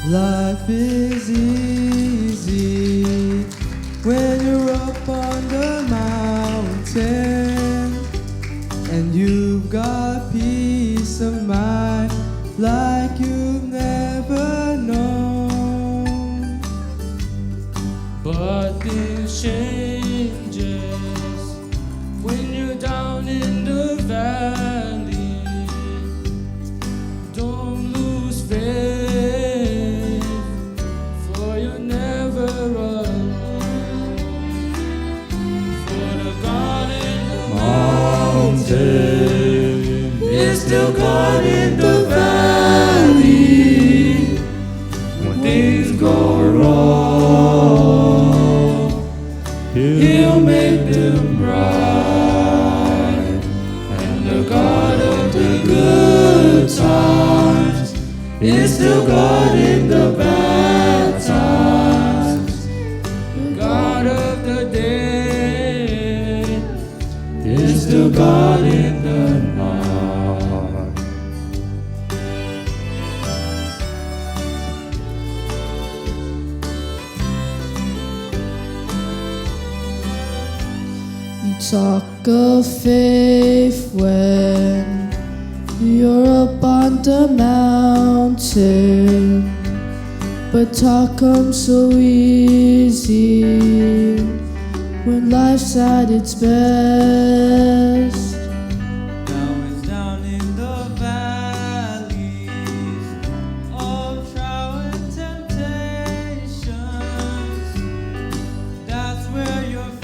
Life is easy when you're up on the mountain, and you've got peace of mind like you've never known. But things changes when you're down in the valley. Don't lose faith, for you're never alone. For the God in the mountain is still God in the valley. When things go wrong, He'll make them right. And the God of the good times is still God in the bad times. The God of the day is still God in the night. Talk of faith when you're up on the mountain, but talk comes so easy when life's at its best. Now it's down in the valleys of trial and temptations. That's where your faith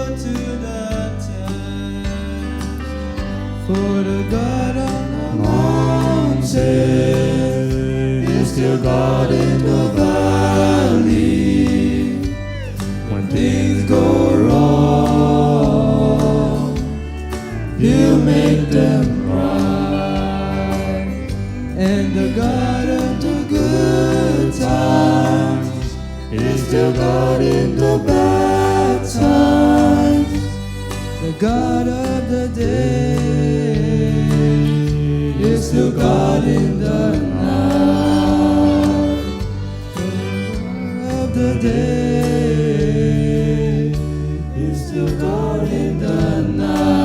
to the test. For the God on the mountain is still God in the valley. When things go wrong, He'll make them right. And the God of the good times is still God in the bad times. The God of the day is still God in the night. The God of the day is still God in the night.